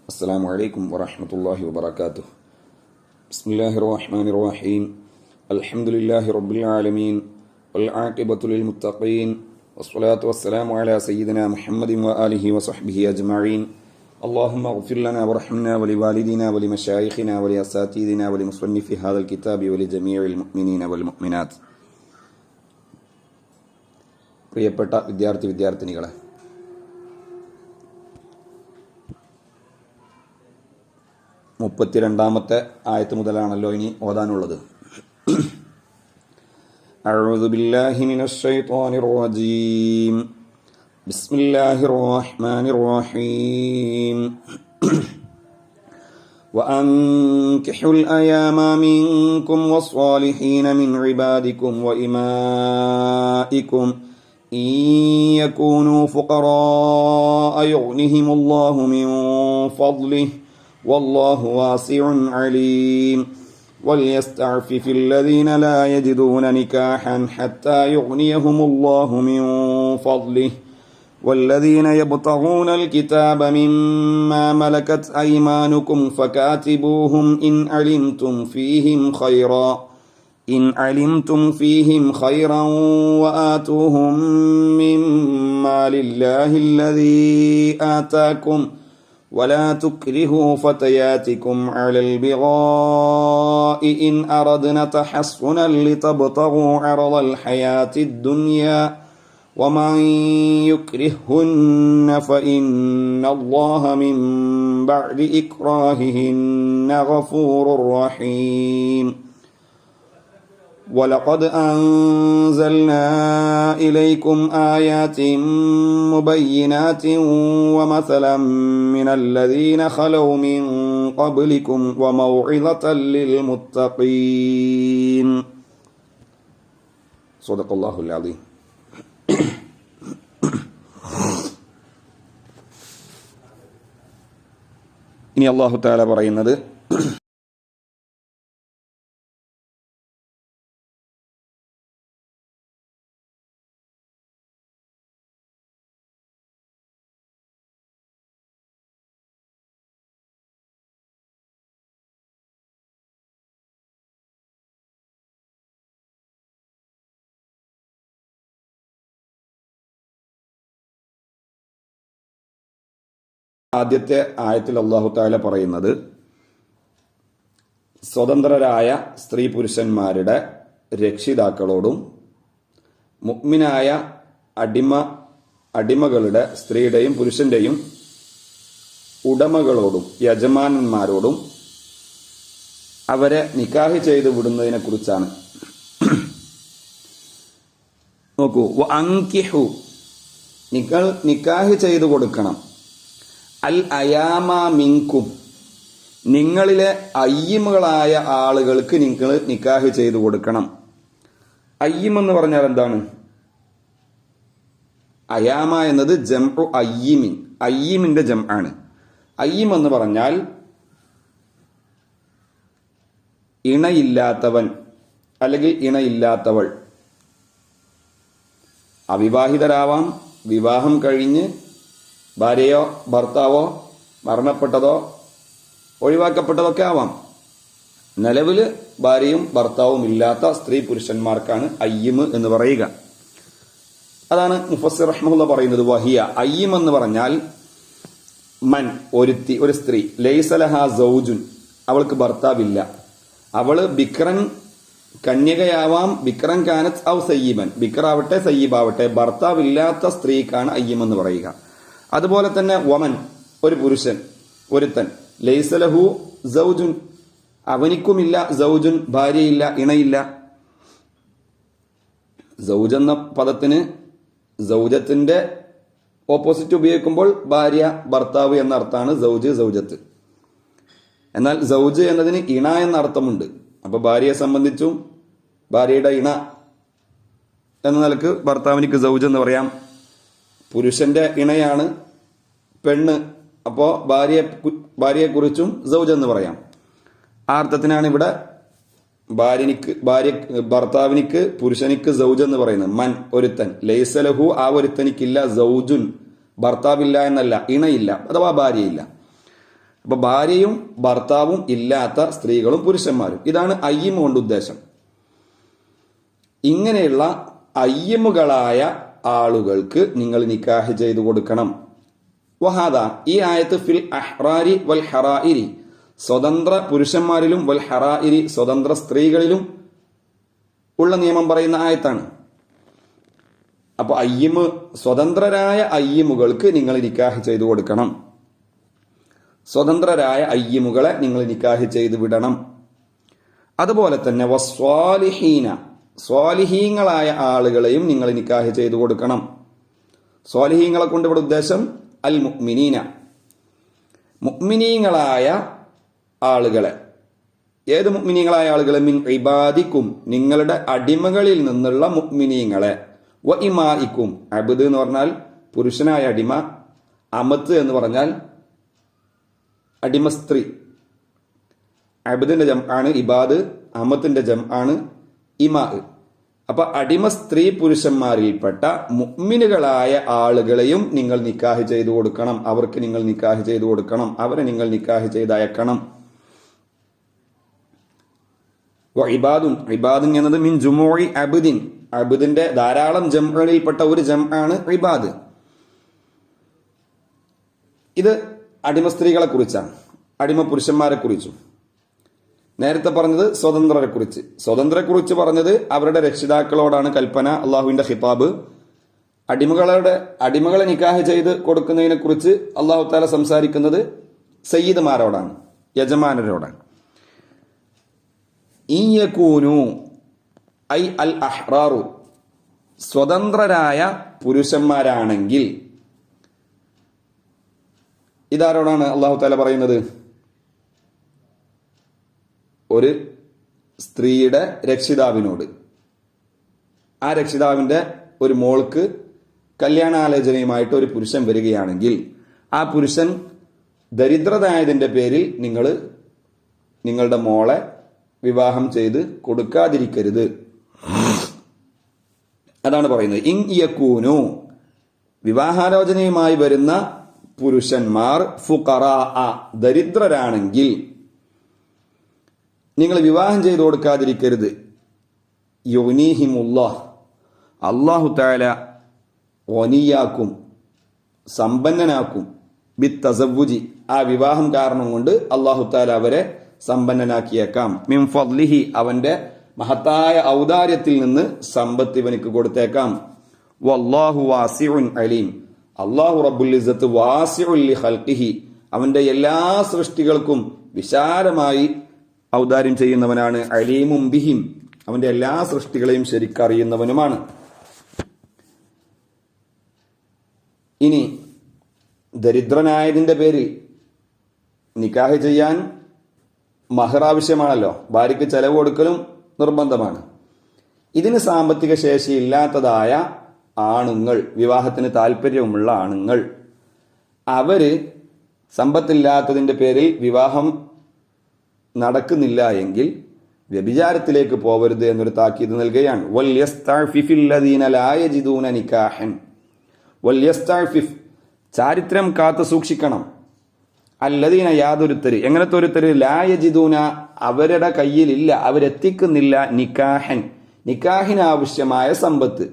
السلام عليكم ورحمة الله وبركاته. بسم الله الرحمن الرحيم. الحمد لله رب العالمين والعاقبة للمتقين والصلاة والسلام على سيدنا محمد وآله وصحبه أجمعين. اللهم اغفر لنا وارحمنا ولوالدينا ولمشايخنا ولأساتذتنا ولمصنف هذا الكتاب ولجميع المؤمنين والمؤمنات. പ്രിയപ്പെട്ട വിദ്യാർത്ഥിനികളെ, മുപ്പത്തിരണ്ടാമത്തെ ആയത്ത് മുതലാണല്ലോ ഇനി ഓതാനുള്ളത്. അഊദു ബില്ലാഹി മിനശ് ശൈത്വാനിർ റജീം. ബിസ്മില്ലാഹിർ റഹ്മാനിർ റഹീം. وأنكحوا الأيام منكم والصالحين من عبادكم وإمائكم إن يكونوا فقراء يغنهم الله من فضله والله واسع عليم. وليستعفف الذين لا يجدون نكاحا حتى يغنيهم الله من فضله والذين يبتغون الكتاب مما ملكت أيمانكم فكاتبوهم إن علمتم فيهم خيرا وآتوهم مما لله الذي آتاكم ولا تكرهوا فتياتكم على البغاء إن أردنا تحصنا لتبتغوا عرض الحياة الدنيا ومن يكرههن فإن الله من بعد إكراههن غفور رحيم. ولقد أنزلنا إليكم آيات مبينات ومثلا من الذين خلوا من قبلكم وموعظة للمتقين. صدق الله العظيم. ഇനി അല്ലാഹു തആല പറയുന്നത്, ആദ്യത്തെ ആയത്തിൽ അല്ലാഹു തആല പറയുന്നത് സ്വതന്ത്രരായ സ്ത്രീ പുരുഷന്മാരുടെ രക്ഷിതാക്കളോടും മുഅ്മിനായ അടിമകളുടെ സ്ത്രീയുടെയും പുരുഷന്റെയും ഉടമകളോടും യജമാനന്മാരോടും അവരെ നിക്കാഹ് ചെയ്തു വിടുന്നതിനെ കുറിച്ചാണ്. നോക്കൂ, അൻകിഹു, നിങ്ങൾ നിക്കാഹ് ചെയ്തു കൊടുക്കണം. അൽ അയാമ മിൻകും, നിങ്ങളിലെ അയ്യിമുകളായ ആളുകൾക്ക് നിങ്ങൾ നിക്കാഹ് ചെയ്തു കൊടുക്കണം. അയ്യിം എന്ന് പറഞ്ഞാൽ എന്താണ്? അയാമ എന്നത് ജംഉ അയ്യിമിൻ, അയ്യിമിന്റെ ജം ആണ്. അയ്യിം എന്ന് പറഞ്ഞാൽ ഇണയില്ലാത്തവൻ അല്ലെങ്കിൽ ഇണയില്ലാത്തവൾ. അവിവാഹിതരാവാം, വിവാഹം കഴിഞ്ഞ് ഭാര്യയോ ഭർത്താവോ മരണപ്പെട്ടതോ ഒഴിവാക്കപ്പെട്ടതൊക്കെ ആവാം. നിലവിൽ ഭാര്യയും ഭർത്താവും ഇല്ലാത്ത സ്ത്രീ പുരുഷന്മാർക്കാണ് അയ്യിം എന്ന് പറയുക. അതാണ് മുഫസ്സിർ റഹ്മഹുള്ള പറയുന്നത്, വഹിയ, അയ്യിം എന്ന് പറഞ്ഞാൽ മൻ, ഒരുത്തി, ഒരു സ്ത്രീ, ലൈസലഹ സൗജുൻ, അവൾക്ക് ഭർത്താവില്ല, അവള് ബിക്രൻ കന്യകയാവാം, ബിക്രൻ കാനത്ത് ഔ സയ്യിബൻ, ബിക്രാവട്ടെ സയ്യിബാവട്ടെ, ഭർത്താവില്ലാത്ത സ്ത്രീക്കാണ് അയ്യിം എന്ന് പറയുക. അതുപോലെ തന്നെ വമൻ, ഒരു പുരുഷൻ, ഒരുത്തൻ, ലൈസലഹു സൗജുൻ, അവനിക്കുമില്ല സൗജുൻ, ഭാര്യയില്ല, ഇണയില്ല. സൗജ് എന്ന പദത്തിന് സൗജത്തിന്റെ ഓപ്പോസിറ്റ് ഉപയോഗിക്കുമ്പോൾ ഭാര്യ ഭർത്താവ് എന്ന അർത്ഥമാണ് സൗജ്, സൗജത്ത്. എന്നാൽ സൗജ് എന്നതിന് ഇണ എന്ന അർത്ഥമുണ്ട്. അപ്പൊ ഭാര്യയെ സംബന്ധിച്ചും ഭാര്യയുടെ ഇണ എന്ന നിലക്ക് ഭർത്താവിനിക്ക് സൗജ് എന്ന് പറയാം. പുരുഷന്റെ ഇണയാണ് പെണ്ണ്, അപ്പോ ഭാര്യയെക്കുറിച്ചും സൗജ് എന്ന് പറയാം. ആ അർത്ഥത്തിനാണ് ഇവിടെ ഭർത്താവിനിക്ക് പുരുഷനിക്ക് സൗജ് എന്ന് പറയുന്നത്. മൻ, ഒരുത്തൻ, ലൈസലഹു, ആ ഒരുത്തനിക്കില്ല, സൗജുൻ, ഭർത്താവില്ല എന്നല്ല, ഇണയില്ല അഥവാ ഭാര്യയില്ല. അപ്പൊ ഭാര്യയും ഭർത്താവും ഇല്ലാത്ത സ്ത്രീകളും പുരുഷന്മാരും, ഇതാണ് അയ്യം കൊണ്ട് ഉദ്ദേശം. ഇങ്ങനെയുള്ള അയ്യമുകളായ ആളുകൾക്ക് നിങ്ങൾ നിക്കാഹ് ചെയ്തു കൊടുക്കണം. വഹാദ, ഈ ആയത്ത് ഫിൽ അഹ്റാരി വൽ ഹറായിരി, സ്വതന്ത്ര പുരുഷന്മാരിലും വൽ ഹറായിരി, സ്വതന്ത്ര സ്ത്രീകളിലും ഉള്ള നിയമം പറയുന്ന ആയത്താണ്. അപ്പൊ അയ്യമ്, സ്വതന്ത്രരായ അയ്യമുകൾക്ക് നിങ്ങൾ നിക്കാഹ് ചെയ്തു കൊടുക്കണം. സ്വതന്ത്രരായ അയ്യമുകളെ നിങ്ങൾ നിക്കാഹ് ചെയ്തു വിടണം. അതുപോലെ തന്നെ വസ്വാലിഹീന, സ്വാലിഹീങ്ങളായ ആളുകളെയും നിങ്ങൾ നിക്കാഹ് ചെയ്തു കൊടുക്കണം. സ്വാലിഹീങ്ങളെ കൊണ്ട് ഇവിടെ ഉദ്ദേശം അൽ മുഅ്മിനീന, മുഅ്മിനീങ്ങളായ ആളുകളെ. ഏത് മുഅ്മിനീങ്ങളായ ആളുകളെ? മിൻ ഇബാദിക്കും, നിങ്ങളുടെ അടിമകളിൽ നിന്നുള്ള മുഅ്മിനീങ്ങളെ. വ ഇമാഇക്കും, അബ്ദ് എന്ന് പറഞ്ഞാൽ പുരുഷനായ അടിമ, അമത്ത് എന്ന് പറഞ്ഞാൽ അടിമ സ്ത്രീ. അബ്ദിന്റെ ജം ആണ് ഇബാദ്, അമത്തിന്റെ ജം ആണ് ഇമാ. അപ്പൊ അടിമ സ്ത്രീ പുരുഷന്മാരിൽപ്പെട്ട മുഅ്മിനുകളായ ആളുകളെയും നിങ്ങൾ നിക്കാഹ് ചെയ്തു കൊടുക്കണം. അവർക്ക് നിങ്ങൾ നിക്കാഹ് ചെയ്തു കൊടുക്കണം, അവരെ നിങ്ങൾ നിക്കാഹ് ചെയ്തയക്കണം. ഇബാദുൻ, ഇബാദുൻ എന്നത് മിൻ ജുമൂഇ അബ്ദിൻ, അബ്ദിന്റെ ധാരാളം ജംകളിൽപ്പെട്ട ഒരു ജം ആണ് ഇബാദ്. ഇത് അടിമ സ്ത്രീകളെ കുറിച്ചാണ്, അടിമ പുരുഷന്മാരെ കുറിച്ചും. നേരത്തെ പറഞ്ഞത് സ്വതന്ത്രരെ കുറിച്ച്. സ്വതന്ത്രരെ കുറിച്ച് പറഞ്ഞത് അവരുടെ രക്ഷിതാക്കളോടാണ് കൽപ്പന, അള്ളാഹുവിന്റെ ഖിതാബ്. അടിമകളെ നിക്കാഹ് ചെയ്ത് കൊടുക്കുന്നതിനെ കുറിച്ച് അള്ളാഹു താല സംസാരിക്കുന്നത് സയ്യിദ്മാരോടാണ്, യജമാനരോടാണ്. ഇയകൂനു ഐ അൽ അഹ്റാറു, സ്വതന്ത്രരായ പുരുഷന്മാരാണെങ്കിൽ. ഇതാരോടാണ് അള്ളാഹു താല പറയുന്നത്? ഒരു സ്ത്രീയുടെ രക്ഷിതാവിനോട്. ആ രക്ഷിതാവിന്റെ ഒരു മോൾക്ക് കല്യാണാലോചനയുമായിട്ട് ഒരു പുരുഷൻ വരികയാണെങ്കിൽ ആ പുരുഷൻ ദരിദ്രതായതിന്റെ പേരിൽ നിങ്ങൾ നിങ്ങളുടെ മോളെ വിവാഹം ചെയ്ത് കൊടുക്കാതിരിക്കരുത്. അതാണ് പറയുന്നത്. ഇൻ യകൂനു, വിവാഹാലോചനയുമായി വരുന്ന പുരുഷന്മാർ ഫുഖറാ, ദരിദ്രരാണെങ്കിൽ നിങ്ങൾ വിവാഹം ചെയ്തു കൊടുക്കാതിരിക്കരുത്. യുഗ്നീഹിമുല്ലാഹ്, അല്ലാഹു തആല ഗനിയാക്കും, സമ്പന്നനാക്കും. ബിത്തസവ്വുജി, ആ വിവാഹം കാരണം കൊണ്ട് അല്ലാഹു തആല അവരെ സമ്പന്നനാക്കിയേക്കാം. മിൻ ഫദ്ലിഹി, അവന്റെ മഹത്തായ ഔദാര്യത്തിൽ നിന്ന് സമ്പത്ത് ഇവനിക്ക് കൊടുത്തേക്കാം. വല്ലാഹു വാസിഉൻ അലീം, അല്ലാഹു റബ്ബുൽ ഇസ്സത്ത് വാസിഉൻ ലി ഖൽഖിഹി, അവന്റെ എല്ലാ സൃഷ്ടികൾക്കും വിശാലമായി ഔദാര്യം ചെയ്യുന്നവനാണ്. അലീമും ബിഹിം, അവന്റെ എല്ലാ സൃഷ്ടികളെയും ശരിക്കറിയുന്നവനുമാണ്. ഇനി ദരിദ്രനായതിന്റെ പേരിൽ നിക്കാഹ് ചെയ്യാൻ മഹർ ആവശ്യമാണല്ലോ, ഭാര്യയ്ക്ക് ചെലവ് കൊടുക്കലും നിർബന്ധമാണ്. ഇതിന് സാമ്പത്തിക ശേഷി ഇല്ലാത്തതായ ആണുങ്ങൾ, വിവാഹത്തിന് താല്പര്യമുള്ള ആണുങ്ങൾ, അവര് സമ്പത്തില്ലാത്തതിന്റെ പേരിൽ വിവാഹം നടക്കുന്നില്ല എങ്കിൽ വ്യഭിചാരത്തിലേക്ക് പോവരുത് എന്നൊരു താക്കീത് നൽകുകയാണ്. ചാരിത്രം കാത്തു സൂക്ഷിക്കണം. അല്ലദീന, യാതൊരുത്തര്. എങ്ങനത്തെ ഒരുത്തര്? ലായജിദൂന, അവരുടെ കയ്യിലില്ല, അവരെത്തിക്കുന്നില്ല നിക്കാഹൻ, നിക്കാഹിന് ആവശ്യമായ സമ്പത്ത്.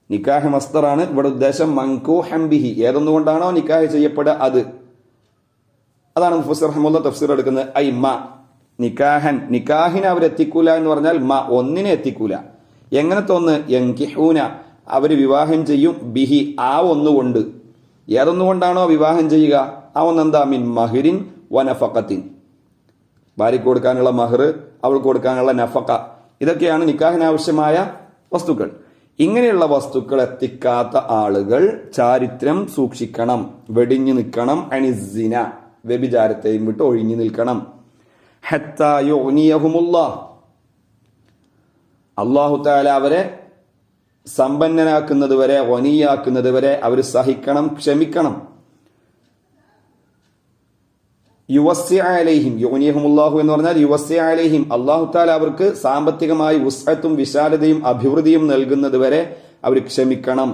നിക്കാഹ് മസ്തറാണ് ഇവിടെ ഉദ്ദേശം. മൻകൂഹൻ ബിഹി, ഏതൊന്നുകൊണ്ടാണോ നിക്കാഹ് ചെയ്യപ്പെടുക അത്. അതാണ് മുഫസ്സിർ റഹ്മത്തുള്ളാഹി തഫ്സീർ എടുക്കുന്നത്. ഐ മ നിക്കാഹൻ, നിക്കാഹിനെ അവരെത്തിക്കൂല എന്ന് പറഞ്ഞാൽ മ, ഒന്നിനെ എത്തിക്കൂല. എങ്ങനത്തെ ഒന്ന്? യൻകിഹൂന, അവര് വിവാഹം ചെയ്യും. ബിഹി, ആ ഒന്നുകൊണ്ട്. ഏതൊന്നുകൊണ്ടാണോ വിവാഹം ചെയ്യുക ആ ഒന്നെന്താ? മിൻ മഹ്റിൻ വ നഫഖത്തിൻ, ഭാര്യയ്ക്ക് കൊടുക്കാനുള്ള മഹർ, അവൾക്ക് കൊടുക്കാനുള്ള നഫഖ, ഇതൊക്കെയാണ് നിക്കാഹിന് ആവശ്യമായ വസ്തുക്കൾ. ഇങ്ങനെയുള്ള വസ്തുക്കൾ എത്തിക്കാത്ത ആളുകൾ ചാരിത്രം സൂക്ഷിക്കണം, വെടിഞ്ഞു നിൽക്കണം. അനിസിന, വ്യഭിചാരത്തെയും വിട്ട് ഒഴിഞ്ഞു നിൽക്കണം. ഹത്താ യുഗ്നിയഹുമുല്ലാഹ്, അല്ലാഹു തആല അവരെ സമ്പന്നനാക്കുന്നത് വരെ, ഗനിയാക്കുന്നത് വരെ അവർ സഹിക്കണം, ക്ഷമിക്കണം. യുവസ്സി അലൈഹിം, യുഗ്നിയഹുമുല്ലാഹു എന്ന് പറഞ്ഞാൽ യുവസ്സി അലൈഹിം, അല്ലാഹു തആല അവർക്ക് സാമ്പത്തികമായി വുസ്അത്തും വിശാലതയും അഭിവൃദ്ധിയും നൽകുന്നത് വരെ അവർ ക്ഷമിക്കണം.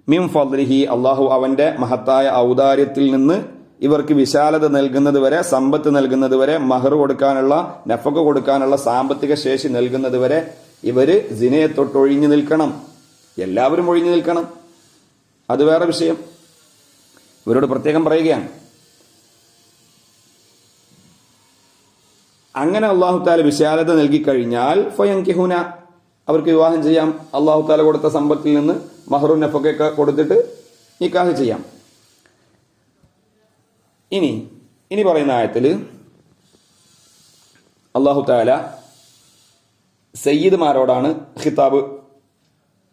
മിൻ ഫദ്ലിഹി, അല്ലാഹു അവന്റെ മഹത്തായ ഔദാര്യത്തിൽ നിന്ന് ഇവർക്ക് വിശാലത നൽകുന്നത് വരെ, സമ്പത്ത് നൽകുന്നത് വരെ, മഹർ കൊടുക്കാനുള്ള, നഫക കൊടുക്കാനുള്ള സാമ്പത്തിക ശേഷി നൽകുന്നത് വരെ ഇവര് സിനയെ തൊട്ടൊഴിഞ്ഞു നിൽക്കണം. എല്ലാവരും ഒഴിഞ്ഞു നിൽക്കണം. അത് വേറെ വിഷയം. ഇവരോട് പ്രത്യേകം പറയുകയാണ്. അങ്ങനെ അള്ളാഹു താല വിശാലത നൽകിക്കഴിഞ്ഞാൽ ഫയൻകിഹുന, അവർക്ക് വിവാഹം ചെയ്യാം. അള്ളാഹു താല കൊടുത്ത സമ്പത്തിൽ നിന്ന് മഹറും നഫൊക്കെ കൊടുത്തിട്ട് നിക്കാഹ് ചെയ്യാം. ഇനി പറയുന്ന ആയത്തിൽ അള്ളാഹു താല സയ്യിദ്മാരോടാണ് ഖിതാബ്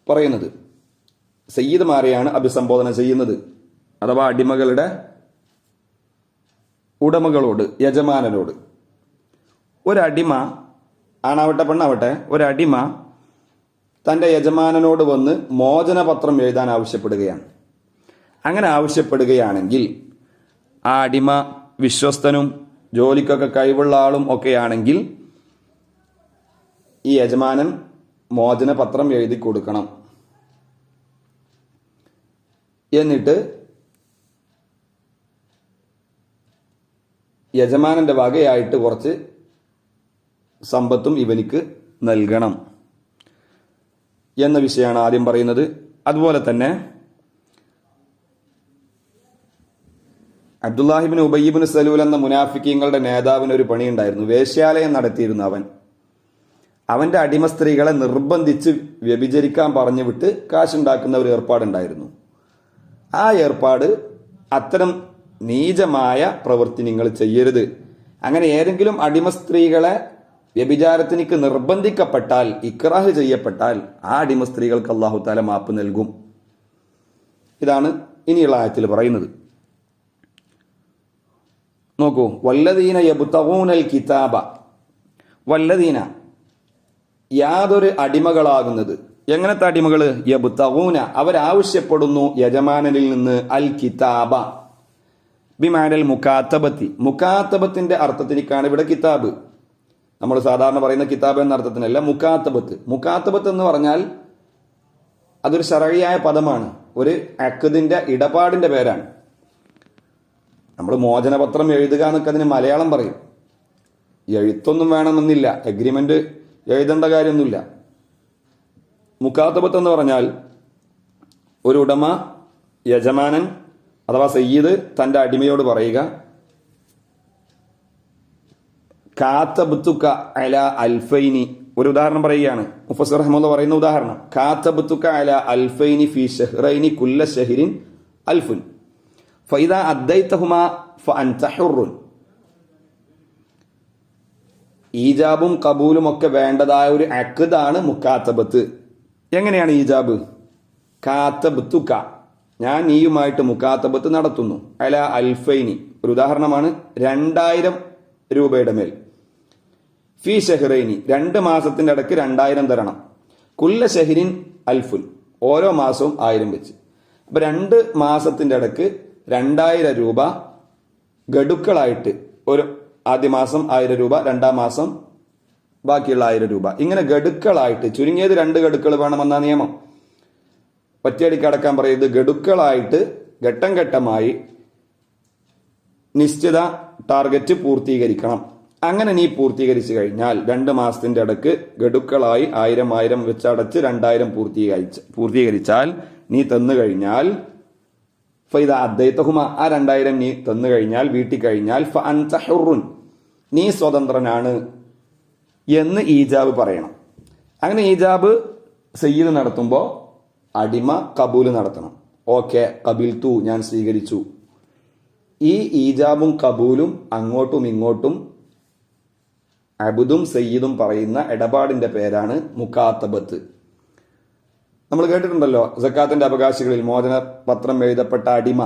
പറയുന്നത്. സയ്യിദ്മാരെയാണ് അഭിസംബോധന ചെയ്യുന്നത്. അഥവാ അടിമകളുടെ ഉടമകളോട്, യജമാനനോട്. ഒരടിമ, ആണാവട്ടെ പെണ്ണാവട്ടെ, ഒരടിമ തന്റെ യജമാനനോട് വന്ന് മോചനപത്രം എഴുതാൻ ആവശ്യപ്പെടുകയാണ്. അങ്ങനെ ആവശ്യപ്പെടുകയാണെങ്കിൽ ആ അടിമ വിശ്വസ്തനും ജോലിക്കൊക്കെ കഴിവുള്ള ആളും ഒക്കെയാണെങ്കിൽ ഈ യജമാനൻ മോചനപത്രം എഴുതി കൊടുക്കണം. എന്നിട്ട് യജമാനന്റെ വകയായിട്ട് കുറച്ച് സമ്പത്തും ഇവനിക്ക് നൽകണം എന്ന വിഷയമാണ് ആദ്യം പറയുന്നത്. അതുപോലെ തന്നെ അബ്ദുല്ലാഹിബിൻ ഉബയ്യിബിൻ സലൂൽ എന്ന മുനാഫിക്കീങ്ങളുടെ നേതാവിന് ഒരു പണിയുണ്ടായിരുന്നു. വേശ്യാലയം നടത്തിയിരുന്നു അവൻ. അവന്റെ അടിമ സ്ത്രീകളെ നിർബന്ധിച്ച് വ്യഭിചരിക്കാൻ പറഞ്ഞു വിട്ട് കാശുണ്ടാക്കുന്ന ഒരു ഏർപ്പാടുണ്ടായിരുന്നു. ആ ഏർപ്പാട്, അത്തരം നീചമായ പ്രവൃത്തി നിങ്ങൾ ചെയ്യരുത്. അങ്ങനെ ഏതെങ്കിലും അടിമ സ്ത്രീകളെ വ്യഭിചാരത്തിനിക്ക് നിർബന്ധിക്കപ്പെട്ടാൽ, ഇക്റാഹ് ചെയ്യപ്പെട്ടാൽ ആ അടിമ സ്ത്രീകൾക്ക് അല്ലാഹു തആല മാപ്പ് നൽകും. ഇതാണ് ഇനിയുള്ള ആയത്തിൽ പറയുന്നത്. നോക്കൂ, വല്ലദീന യബ്തഗൂനൽ കിതാബ, വല്ലദീന യാതൊരു അടിമകളാകുന്നത്. എങ്ങനത്തെ അടിമകള്? യബ്തഗൂന, അവരാവശ്യപ്പെടുന്നു യജമാനനിൽ നിന്ന് അൽ കിതാബ ബിമാനൽ മുകാത്തബത്തി. മുകാത്തബത്തിന്റെ അർത്ഥത്തിലേക്കാണ് ഇവിടെ കിതാബ്. നമ്മൾ സാധാരണ പറയുന്ന കിതാബ് എന്ന അർത്ഥത്തിനല്ല, മുകാത്തബത്ത്. മുകാത്തബത്ത് എന്ന് പറഞ്ഞാൽ അതൊരു ശറഈയായ പദമാണ്, ഒരു അഖദിന്റെ, ഇടപാടിന്റെ പേരാണ്. നമ്മൾ മോചനപത്രം എഴുതുക എന്നൊക്കെ അതിന് മലയാളം പറയും. എഴുത്തൊന്നും വേണമെന്നില്ല, എഗ്രിമെന്റ് എഴുതേണ്ട കാര്യമൊന്നുമില്ല. മുകാത്തബത്ത് എന്ന് പറഞ്ഞാൽ ഒരു ഉടമ, യജമാനൻ അഥവാ സയ്യിദ് തന്റെ അടിമയോട് പറയുക, കാത്തബ്തുക അല അൽഫൈനി. ഒരു ഉദാഹരണം പറയുകയാണ് മുഫസ്സിർ റഹ്മത്തുള്ളാഹി പറയുന്ന ഉദാഹരണം. കാത്തബ്തുക അല അൽഫൈനി ഫി ഷഹ്റൈനി കുല്ല ഷഹ്റിൻ അൽഫുൻ ഫഇദാ അദ്ദൈതഹുമാ ഫഅൻത ഹുർറുൻ. ഈജാബും കബൂലും ഒക്കെ വേണ്ടതായ ഒരു അഖ്ദാണ് മുകാത്തബത്ത്. എങ്ങനെയാണ് ഈജാബ്? കാത്തബ്തുക, ഞാൻ നീയുമായിട്ട് മുകാത്തബത്ത് നടത്തുന്നു. അല അൽഫൈനി, ഒരു ഉദാഹരണമാണ്, 2000 രൂപയുടെ മേൽ. ഫി ഷഹ്റൈനി, 2 മാസത്തിന്റെ ഇടയ്ക്ക് 2000 തരണം. കുല്ല ഷഹ്റിൻ അൽഫുൻ, ഓരോ മാസവും 1000 വെച്ച്. അപ്പൊ 2 മാസത്തിന്റെ ഇടയ്ക്ക് 2000 രൂപ ഗഡുക്കളായിട്ട്, ഒരു ആദ്യ മാസം 1000 രൂപ, 2-ാം മാസം ബാക്കിയുള്ള 1000 രൂപ, ഇങ്ങനെ ഗഡുക്കളായിട്ട്, ചുരുങ്ങിയത് 2 ഗഡുക്കൾ വേണമെന്ന നിയമം. ഒറ്റയടിക്ക് അടക്കാൻ പറയരുത്. ഗഡുക്കളായിട്ട് ഘട്ടം ഘട്ടമായി നിശ്ചിത ടാർഗറ്റ് പൂർത്തീകരിക്കണം. അങ്ങനെ നീ പൂർത്തീകരിച്ചു കഴിഞ്ഞാൽ 2 മാസത്തിന്റെ ഇടയ്ക്ക് ഗഡുക്കളായി 1000 വെച്ച് അടച്ച് 2000 പൂർത്തീകരിച്ചാൽ, നീ തന്നു കഴിഞ്ഞാൽ, ഫൈദ അദ്ദൈതഹുമ, ആ 2000 നീ തന്നു കഴിഞ്ഞാൽ, വീട്ടി കഴിഞ്ഞാൽ, ഫഅൻത ഹുർറുൻ, നീ സ്വതന്ത്രനാണ് എന്ന് ഈജാബ് പറയണം. അങ്ങനെ ഈജാബ് സയ്യിദ് നടത്തുമ്പോൾ അടിമ കബൂല് നടത്തണം. ഓക്കെ, കബിൽതു, ഞാൻ സ്വീകരിച്ചു. ഈ ഈജാബും കബൂലും അങ്ങോട്ടും ഇങ്ങോട്ടും അബ്ദും സയ്യിദും പറയുന്ന ഇടപാടിന്റെ പേരാണ് മുകാത്തബത്ത്. നമ്മൾ കേട്ടിട്ടുണ്ടല്ലോ, സക്കാത്തിന്റെ അവകാശികളിൽ മോചന പത്രം എഴുതപ്പെട്ട അടിമ,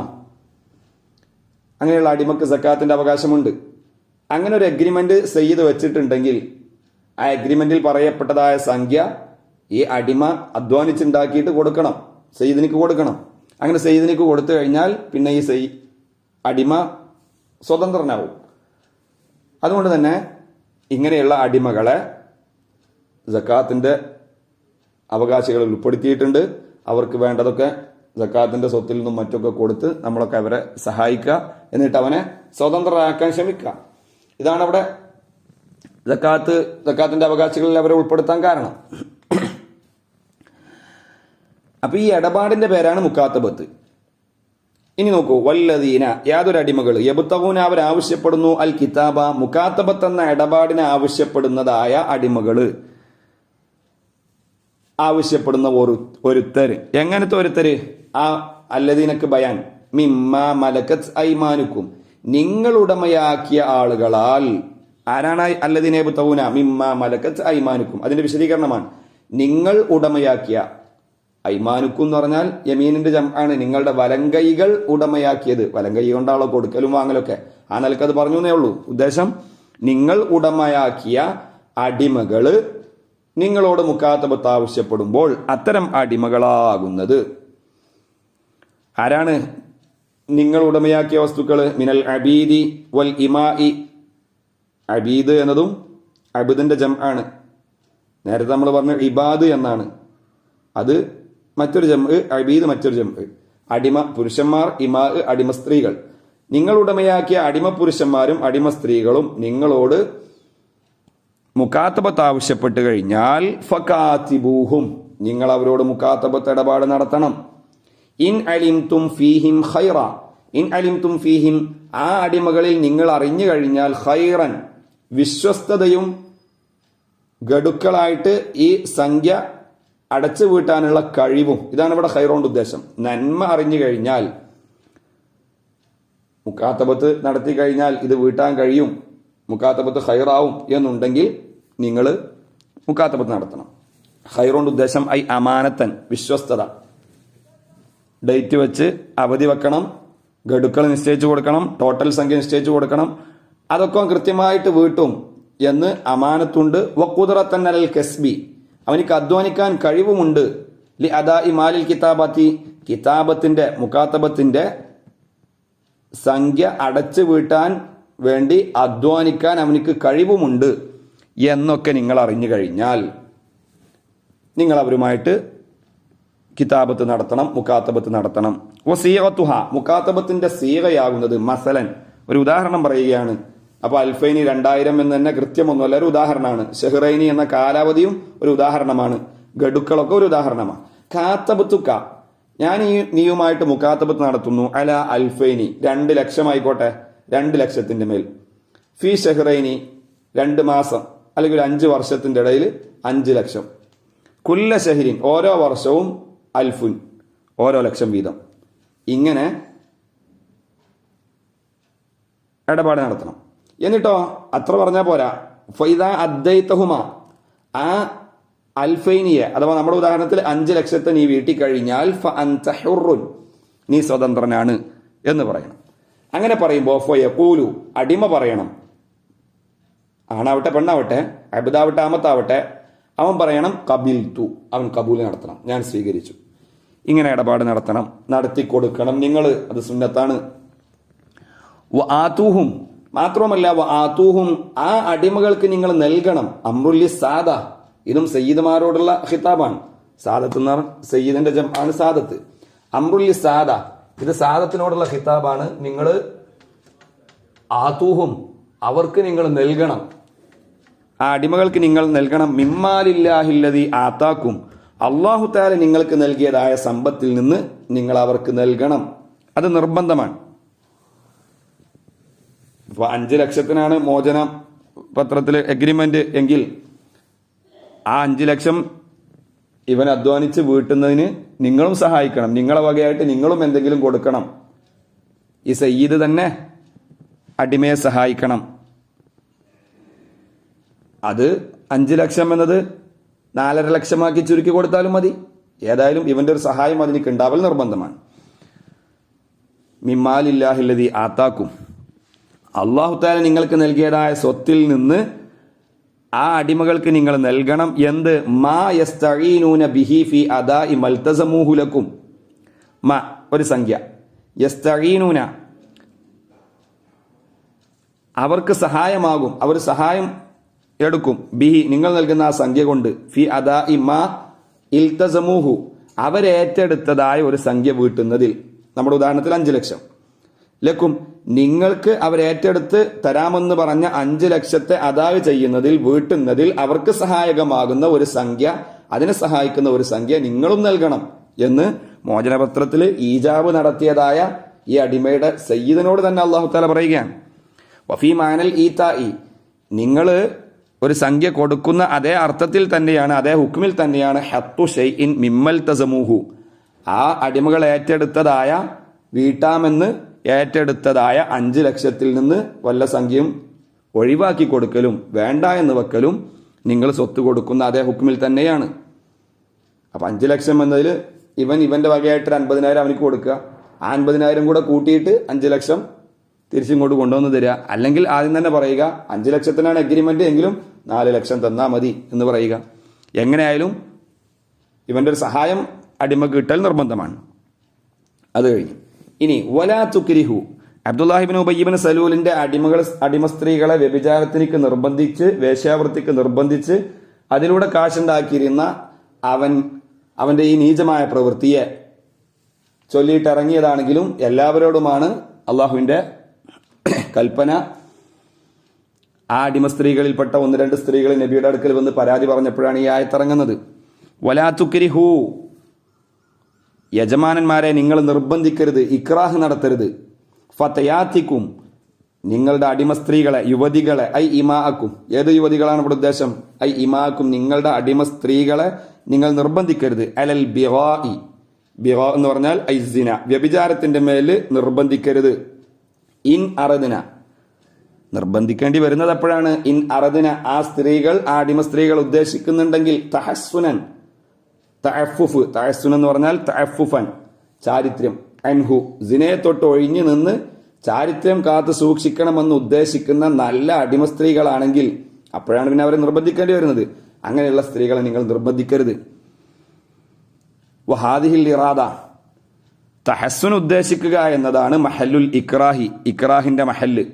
അങ്ങനെയുള്ള അടിമക്ക് സക്കാത്തിന്റെ അവകാശമുണ്ട്. അങ്ങനെ ഒരു എഗ്രിമെന്റ് സയ്യിദ് വെച്ചിട്ടുണ്ടെങ്കിൽ ആ എഗ്രിമെന്റിൽ പറയപ്പെട്ടതായ സംഖ്യ ഈ അടിമ അധ്വാനിച്ചുണ്ടാക്കിയിട്ട് കൊടുക്കണം, സയ്യിദിനിക്ക് കൊടുക്കണം. അങ്ങനെ സയ്യിദിനിക്ക് കൊടുത്തു കഴിഞ്ഞാൽ പിന്നെ ഈ അടിമ സ്വതന്ത്രനാവും. അതുകൊണ്ട് തന്നെ ഇങ്ങനെയുള്ള അടിമകളെ സക്കാത്തിന്റെ അവകാശികളിൽ ഉൾപ്പെടുത്തിയിട്ടുണ്ട്. അവർക്ക് വേണ്ടതൊക്കെ സക്കാത്തിന്റെ സ്വത്തിൽ നിന്നും മറ്റൊക്കെ കൊടുത്ത് നമ്മളൊക്കെ അവരെ സഹായിക്കുക, എന്നിട്ട് അവനെ സ്വതന്ത്രരാക്കാൻ ശ്രമിക്കുക. ഇതാണ് അവിടെ സക്കാത്തിന്റെ അവകാശികളിൽ അവരെ ഉൾപ്പെടുത്താൻ കാരണം. അപ്പൊ ഈ ഇടപാടിന്റെ പേരാണ് മുക്കാത്തബത്ത്. ഇനി നോക്കൂ, വല്ലദീന യാതൊരു അടിമകൾ യബ്തഗൂന അവർ ആവശ്യപ്പെടുന്നു അൽ കിതാബ മുക്കാത്തബത്ത് എന്ന ഇടപാടിനെ ആവശ്യപ്പെടുന്നതായ അടിമകള്, ആവശ്യപ്പെടുന്ന ഒരുത്തര്. എങ്ങനത്തെ ഒരുത്തര്? ആ അല്ലദീനക്ക് ബയാൻ മിമ്മ മലക്കത്ത് ഐമാനുക്കും നിങ്ങൾ ഉടമയാക്കിയ ആളുകളാൽ. ആരാണ് അല്ലദീന യബ്തഗൂന മിമ്മ മലക്കത്ത് ഐമാനുക്കും? അതിന്റെ വിശദീകരണമാണ് നിങ്ങൾ ഉടമയാക്കിയ. ഐമാനുക്കും എന്ന് പറഞ്ഞാൽ യമീനിന്റെ ജംആണ്, നിങ്ങളുടെ വലങ്കൈകൾ ഉടമയാക്കിയത്. വലങ്കൈ കൊണ്ടാണല്ലോ കൊടുക്കലും വാങ്ങലൊക്കെ, ആ നിലക്കത് പറഞ്ഞു എന്നേ ഉള്ളൂ. ഉദ്ദേശം നിങ്ങൾ ഉടമയാക്കിയ അടിമകള് നിങ്ങളോട് മുക്കാത്തബത്ത് ആവശ്യപ്പെടുമ്പോൾ അത്തരം അടിമകളാകുന്നത് ആരാണ്? നിങ്ങൾ ഉടമയാക്കിയ വസ്തുക്കള് മിനൽ അബീദി വൽ ഇമായി. അബീദ് എന്നതും അബിദിന്റെ ജംആണ്. നേരത്തെ നമ്മൾ പറഞ്ഞ ഇബാദ് എന്നാണ്, അത് മറ്റൊരു ജംഅ്, അബീദ് മറ്റൊരു ജംഅ്. അടിമ പുരുഷന്മാർ, ഇമാ അടിമ സ്ത്രീകൾ. നിങ്ങൾ ഉടമയാക്കിയ അടിമ പുരുഷന്മാരും അടിമ സ്ത്രീകളും നിങ്ങളോട് മുക്കാത്തബത്ത് ആവശ്യപ്പെട്ട് കഴിഞ്ഞാൽ ഫകാതിബൂഹും നിങ്ങൾ അവരോട് മുക്കാത്തബത്ത് ഇടപാട് നടത്തണം. ഇൻ അലിംതും ഫീഹിം ഖൈറ. ഇൻ അലിംതും ഫീഹിം ആ അടിമകളിൽ നിങ്ങൾ അറിഞ്ഞു കഴിഞ്ഞാൽ ഖൈറൻ വിശ്വസ്തതയും ഗഡുക്കളായിട്ട് ഈ സംഖ്യ അടച്ചു വീട്ടാനുള്ള കഴിവും. ഇതാണ് ഇവിടെ ഖൈറോണ്ട് ഉദ്ദേശം. നന്മ അറിഞ്ഞു കഴിഞ്ഞാൽ, മുക്കാത്തബത്ത് നടത്തി കഴിഞ്ഞാൽ ഇത് വീട്ടാൻ കഴിയും, മുക്കാത്തബത്ത് ഖൈറാവും എന്നുണ്ടെങ്കിൽ നിങ്ങൾ മുക്കാത്തബത്ത് നടത്തണം. ഖൈറോണ്ട് ഉദ്ദേശം ഐ അമാനത്തൻ വിശ്വസ്തത. ഡേറ്റ് വെച്ച് അവധി വെക്കണം, ഗഡുക്കൾ നിശ്ചയിച്ചു കൊടുക്കണം, ടോട്ടൽ സംഖ്യ നിശ്ചയിച്ചു കൊടുക്കണം, അതൊക്കെ കൃത്യമായിട്ട് വീട്ടും എന്ന് അമാനത്തുണ്ട്. വഖുദ്റത്തൻ അലൽ കസ്ബി അവനിക്ക് അധ്വാനിക്കാൻ കഴിവുമുണ്ട്. ലി അദാഇ മാലിൽ കിതാബത്തി കിതാബത്തിന്റെ മുക്കാത്തബത്തിന്റെ സംഖ്യ അടച്ചു വീട്ടാൻ വേണ്ടി അധ്വാനിക്കാൻ അവനിക്ക് കഴിവുമുണ്ട് എന്നൊക്കെ നിങ്ങൾ അറിഞ്ഞു കഴിഞ്ഞാൽ നിങ്ങൾ അവരുമായിട്ട് കിതാബത്ത് നടത്തണം, മുക്കാത്തബത്ത് നടത്തണം. വസീഗത്തുഹ മുക്കാത്തബത്തിന്റെ സീഗയാകുന്നത് മസലൻ ഒരു ഉദാഹരണം പറയുകയാണ്. അപ്പൊ അൽഫൈനി 2000 എന്ന് തന്നെ കൃത്യമൊന്നുമല്ല, ഒരു ഉദാഹരണമാണ്. ഷെഹ്റൈനി എന്ന കാലാവധിയും ഒരു ഉദാഹരണമാണ്. ഗഡുക്കളൊക്കെ ഒരു ഉദാഹരണമാണ്. കാത്തബത്തുക്ക ഞാൻ നീയുമായിട്ട് മുക്കാത്തബത്ത് നടത്തുന്നു. അല അൽഫൈനി 2 ലക്ഷം ആയിക്കോട്ടെ, 2 ലക്ഷത്തിന്റെ മേൽ. ഫി ഷെഹ്റൈനി 2 മാസം അല്ലെങ്കിൽ 5 വർഷത്തിന്റെ ഇടയിൽ 5 ലക്ഷം. കുല്ല ഷഹരിൻ ഓരോ വർഷവും അൽഫുൻ ഓരോ ലക്ഷം വീതം. ഇങ്ങനെ ഇടപാട് നടത്തണം. എന്നിട്ടോ അത്ര പറഞ്ഞാൽ പോരാ. ഫൈദ അദ്ദൈതഹുമ ആ അൽഫൈനിയെ അഥവാ നമ്മുടെ ഉദാഹരണത്തിൽ 5 ലക്ഷത്തെ നീ വീട്ടിൽ കഴിഞ്ഞാൽ ഫഅൻത ഹുർറുൻ നീ സ്വതന്ത്രനാണ് എന്ന് പറയണം. അങ്ങനെ പറയുമ്പോൾ ഫയഖൂലു അടിമ പറയണം, ആണാവട്ടെ പെണ്ണാവട്ടെ, അബ്ദാവട്ടെ അമത്താവട്ടെ, അവൻ പറയണം ഖബിൽതു അവൻ കബൂൽ നടത്തണം, ഞാൻ സ്വീകരിച്ചു. ഇങ്ങനെ ഇടപാട് നടത്തണം, നടത്തി കൊടുക്കണം നിങ്ങൾ. അത് സുന്നത്താണ്. വആതൂഹും മാത്രവുമല്ല വആതൂഹും ആ അടിമകൾക്ക് നിങ്ങൾ നൽകണം. അംറുല്ലി സാദ ഇതും സയ്യിദുമാരോടുള്ള ഖിതാബാണ്. സാദത്ത് എന്ന് പറഞ്ഞാൽ സയ്യിദിന്റെ ജംആണ് സാദത്ത്. അംറുല്ലി സാദ ഇത് സാദത്തിനോടുള്ള ഖിതാബാണ്. നിങ്ങൾ ആതൂഹും അവർക്ക് നിങ്ങൾ നൽകണം, ആ അടിമകൾക്ക് നിങ്ങൾ നൽകണം. മിമ്മാലില്ലാഹില്ലദി ആതാക്കും അല്ലാഹു തആല നിങ്ങൾക്ക് നൽകിയതായ സമ്പത്തിൽ നിന്ന് നിങ്ങൾ അവർക്ക് നൽകണം. അത് നിർബന്ധമാണ്. ഇപ്പൊ 5 ലക്ഷത്തിനാണ് മോചന പത്രത്തില് എഗ്രിമെന്റ് എങ്കിൽ ആ 5 ലക്ഷം ഇവൻ അധ്വാനിച്ച് വീട്ടുന്നതിന് നിങ്ങളും സഹായിക്കണം. നിങ്ങളെ വകയായിട്ട് നിങ്ങളും എന്തെങ്കിലും കൊടുക്കണം. ഈ സയ്യിദ് തന്നെ അടിമയെ സഹായിക്കണം. അത് 5 ലക്ഷം എന്നത് 4.5 ലക്ഷമാക്കി ചുരുക്കി കൊടുത്താലും മതി. ഏതായാലും ഇവന്റെ ഒരു സഹായം അതിലേക്ക് ഉണ്ടാവൽ നിർബന്ധമാണ്. മിമ്മാലില്ലാഹില്ലദി ആതാക്കും അല്ലാഹു തആല നിങ്ങൾക്ക് നൽകിയതായ സ്വത്തിൽ നിന്ന് ആ അടിമകൾക്ക് നിങ്ങൾ നൽകണം. എന്ത്? മാ യസ്തഈനൂന ബിഹി ഫി അദാഇ മൽതസമൂഹു ലക്കും. മാ ഒരു സംഖ്യ, യസ്തഈനൂന അവർക്ക് സഹായമാകും, അവർ സഹായം എടുക്കും. ബിഹി നിങ്ങൾ നൽകുന്ന ആ സംഖ്യ കൊണ്ട് ഫി അദാഇ മാ ഇൽതസമൂഹു അവരേറ്റെടുത്തതായ ഒരു സംഖ്യ വീട്ടുന്നതിൽ, നമ്മുടെ ഉദാഹരണത്തിൽ 5 ലക്ഷം, ലക്കും നിങ്ങൾക്ക് അവരേറ്റെടുത്ത് തരാമെന്ന് പറഞ്ഞ 5 ലക്ഷത്തെ അദാ ചെയ്യുന്നതിൽ, വീട്ടുന്നതിൽ അവർക്ക് സഹായകമാകുന്ന ഒരു സംഖ്യ, അതിനെ സഹായിക്കുന്ന ഒരു സംഖ്യ നിങ്ങളും നൽകണം എന്ന് മോചനപത്രത്തിൽ ഈജാബ് നടത്തിയതായ ഈ അടിമയുടെ സയ്യിദിനോട് തന്നെ അല്ലാഹു തആല പറയുകയാണ്. വഫീ മാനൽ ഈതാഇ, നിങ്ങൾ ഒരു സംഖ്യ കൊടുക്കുന്ന അതേ അർത്ഥത്തിൽ തന്നെയാണ്, അതേ ഹുക്മിൽ തന്നെയാണ് ഹത്തു ഷൈഇൻ മിമ്മൽ തസമൂഹു, ആ അടിമകൾ ഏറ്റെടുത്തതായ, വീട്ടാമെന്ന് ഏറ്റെടുത്തതായ 5 ലക്ഷത്തിൽ നിന്ന് വല്ല സംഖ്യയും ഒഴിവാക്കി കൊടുക്കലും വേണ്ട എന്ന് വെക്കലും നിങ്ങൾ സ്വത്ത് കൊടുക്കുന്ന അതേ ഹുക്മിൽ തന്നെയാണ്. അപ്പം 5 ലക്ഷം എന്നതിൽ ഇവന്റെ വകയായിട്ട് 50,000 അവനിക്ക് കൊടുക്കുക, ആ 50,000 കൂടെ കൂട്ടിയിട്ട് 5 ലക്ഷം തിരിച്ചിങ്ങോട്ട് കൊണ്ടുവന്ന് തരിക. അല്ലെങ്കിൽ ആദ്യം തന്നെ പറയുക 5 ലക്ഷത്തിനാണ് എഗ്രിമെന്റ് എങ്കിലും 4 ലക്ഷം തന്നാൽ മതി എന്ന് പറയുക. എങ്ങനെയായാലും ഇവന്റെ ഒരു സഹായം അടിമക്ക് കിട്ടൽ നിർബന്ധമാണ്. അത് കഴിഞ്ഞു ഇനി വലാ തുക്രിഹു, അബ്ദുല്ലാഹിബ്നു ഉബയ്യിബ്നു സലൂലിന്റെ അടിമ സ്ത്രീകളെ വ്യഭിചാരത്തിലേക്ക് നിർബന്ധിച്ച്, വേശ്യാവൃത്തിക്ക് നിർബന്ധിച്ച് അതിലൂടെ കാശുണ്ടാക്കിയിരുന്ന അവന്റെ ഈ നീചമായ പ്രവൃത്തിയെ ചൊല്ലിയിട്ടിറങ്ങിയതാണെങ്കിലും എല്ലാവരോടുമാണ് അള്ളാഹുവിന്റെ കൽപ്പന. ആ അടിമ സ്ത്രീകളിൽപ്പെട്ട 1-2 സ്ത്രീകൾ നബിയുടെ അടുക്കൽ വന്ന് പരാതി പറഞ്ഞപ്പോഴാണ് ഈ ആയത്തിറങ്ങുന്നത്. വലാ തുക്രിഹു, യജമാനന്മാരെ നിങ്ങൾ നിർബന്ധിക്കരുത്, ഇക്രാഹ് നടത്തരുത്. ഫതയാത്തിക്കും, നിങ്ങളുടെ അടിമ സ്ത്രീകളെ, യുവതികളെ, ഐ ഇമാഅക്കും, ഏത് യുവതികളാണ് ഇവിടെ ഉദ്ദേശം? ഐ ഇമാഅക്കും, നിങ്ങളുടെ അടിമ സ്ത്രീകളെ നിങ്ങൾ നിർബന്ധിക്കരുത്. അലൽ ബിഗാഇ, ബിഗാ എന്ന് പറഞ്ഞാൽ ഐസിന, വ്യഭിചാരത്തിന്റെ മേല് നിർബന്ധിക്കരുത്. ഇൻ അറദിന, നിർബന്ധിക്കേണ്ടി വരുന്നത് എപ്പോഴാണ്? ഇൻ അറദിന, ആ സ്ത്രീകൾ, ആ അടിമ സ്ത്രീകൾ ഉദ്ദേശിക്കുന്നുണ്ടെങ്കിൽ, തഹസ്സുനൻ, തഅഫുഫ്, തഹസ്സുൻ എന്ന് പറഞ്ഞാൽ തഅഫുഫൻ, ചാരിത്രം, അൻഹു, സിനയെ തൊട്ട് ഒഴിഞ്ഞു നിന്ന് ചാരിത്രം കാത്തു സൂക്ഷിക്കണമെന്ന് ഉദ്ദേശിക്കുന്ന നല്ല അടിമ സ്ത്രീകളാണെങ്കിൽ അപ്പോഴാണ് പിന്നെ അവരെ നിർബന്ധിക്കേണ്ടി വരുന്നത്. അങ്ങനെയുള്ള സ്ത്രീകളെ നിങ്ങൾ നിർബന്ധിക്കരുത്. വഹാദിഹിൽ ഇറാദ, തഹസ്സുൻ ഉദ്ദേശിക്കുക എന്നതാണ് മഹല്ലുൽ ഇക്രാഹി, ഇക്രാഹിന്റെ മഹല്ല്.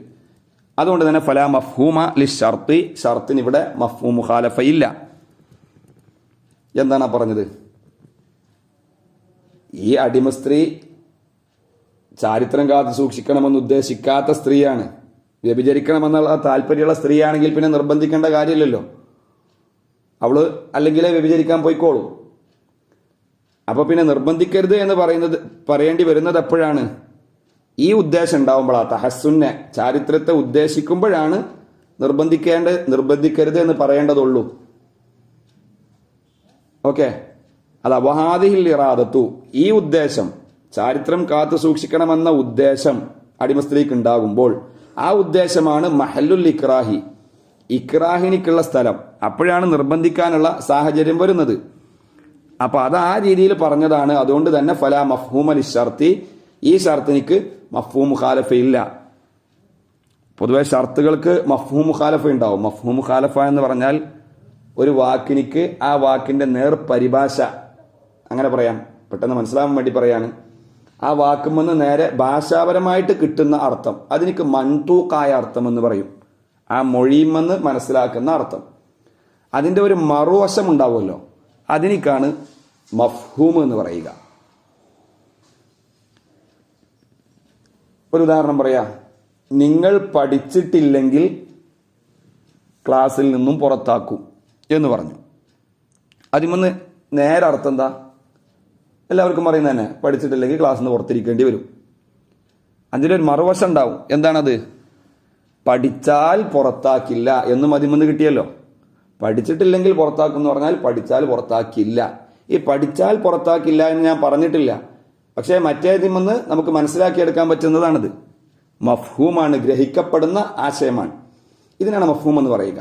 അതുകൊണ്ട് തന്നെ ഫലാ മഫ്ഹൂമ ലി ഷർത്തി, ഷർത്തിന് ഇവിടെ മഫ്ഹൂം മുഖാലഫയില്ല. എന്താണ് പറഞ്ഞത്? ഈ അടിമ സ്ത്രീ ചാരിത്രം കാത്തു സൂക്ഷിക്കണമെന്ന് ഉദ്ദേശിക്കാത്ത സ്ത്രീയാണ്, വ്യഭിചരിക്കണമെന്നുള്ള താല്പര്യമുള്ള സ്ത്രീയാണെങ്കിൽ പിന്നെ നിർബന്ധിക്കേണ്ട കാര്യമില്ലല്ലോ. അവള് അല്ലെങ്കിലേ വ്യഭിചരിക്കാൻ പോയിക്കോളൂ. അപ്പൊ പിന്നെ നിർബന്ധിക്കരുത് എന്ന് പറയേണ്ടി വരുന്നത് എപ്പോഴാണ്? ഈ ഉദ്ദേശം ഉണ്ടാവുമ്പോഴാണ്. തഹസ്സുന്നെ, ചാരിത്രത്തെ ഉദ്ദേശിക്കുമ്പോഴാണ് നിർബന്ധിക്കരുത് എന്ന് പറയേണ്ടതുള്ളൂ. ഓക്കെ, അത് വഹാദിഹിൽ ഇറാദത്തു, ഈ ഉദ്ദേശം, ചാരിത്രം കാത്തു സൂക്ഷിക്കണമെന്ന ഉദ്ദേശം അടിമസ്ത്രീക്ക് ഉണ്ടാകുമ്പോൾ ആ ഉദ്ദേശമാണ് മഹല്ലുൽ ഇക്രാഹി, ഇക്രാഹിനിക്കുള്ള സ്ഥലം. അപ്പോഴാണ് നിർബന്ധിക്കാനുള്ള സാഹചര്യം വരുന്നത്. അപ്പൊ അത് ആ രീതിയിൽ പറഞ്ഞതാണ്. അതുകൊണ്ട് തന്നെ ഫലാ മഫ്ഹൂമ ലി ഷർത്തി, ഈ ഷർത്തിനിക്ക് മഫ്ഹൂം മുഖാലഫ ഇല്ല. പൊതുവെ ഷർത്തുകൾക്ക് മഫ്ഹൂം മുഖാലഫ ഉണ്ടാവും. മഫ്ഹൂം മുഖാലഫ എന്ന് പറഞ്ഞാൽ ഒരു വാക്കിനിക്ക് ആ വാക്കിന്റെ നേർ പരിഭാഷ, അങ്ങനെ പറയാം, പെട്ടെന്ന് മനസ്സിലാവാൻ വേണ്ടി പറയാണ്. ആ വാക്കുമെന്ന് നേരെ ഭാഷാപരമായിട്ട് കിട്ടുന്ന അർത്ഥം, അതിനിക്ക് മൻതൂക്കായ അർത്ഥം എന്ന് പറയും. ആ മൊഴിയുമെന്ന് മനസ്സിലാക്കുന്ന അർത്ഥം, അതിന്റെ ഒരു മറുവശം ഉണ്ടാവുമല്ലോ, അതിനിക്കാണ് മഫ്ഹൂം എന്ന് പറയുക. ഒരു ഉദാഹരണം പറയാം. നിങ്ങൾ പഠിച്ചിട്ടില്ലെങ്കിൽ ക്ലാസ്സിൽ നിന്നും പുറത്താക്കും എന്ന് പറഞ്ഞു. അതിമൊന്ന് നേരെ അർത്ഥം എന്താ? എല്ലാവർക്കും പറയുന്ന തന്നെ, പഠിച്ചിട്ടില്ലെങ്കിൽ ക്ലാസ്സിൽ നിന്ന് പുറത്തിരിക്കേണ്ടി വരും. അതിലൊരു മറുവശം ഉണ്ടാവും. എന്താണത്? പഠിച്ചാൽ പുറത്താക്കില്ല എന്നും അതിമൊന്ന് കിട്ടിയല്ലോ. പഠിച്ചിട്ടില്ലെങ്കിൽ പുറത്താക്കും എന്ന് പറഞ്ഞാൽ പഠിച്ചാൽ പുറത്താക്കില്ല. ഈ പഠിച്ചാൽ പുറത്താക്കില്ല എന്ന് ഞാൻ പറഞ്ഞിട്ടില്ല, പക്ഷേ മറ്റേതിമെന്ന് നമുക്ക് മനസ്സിലാക്കിയെടുക്കാൻ പറ്റുന്നതാണിത്. മഫ്ഹൂമാണ്, ഗ്രഹിക്കപ്പെടുന്ന ആശയമാണ്. ഇതിനാണ് മഫ്ഹൂം എന്ന് പറയുക.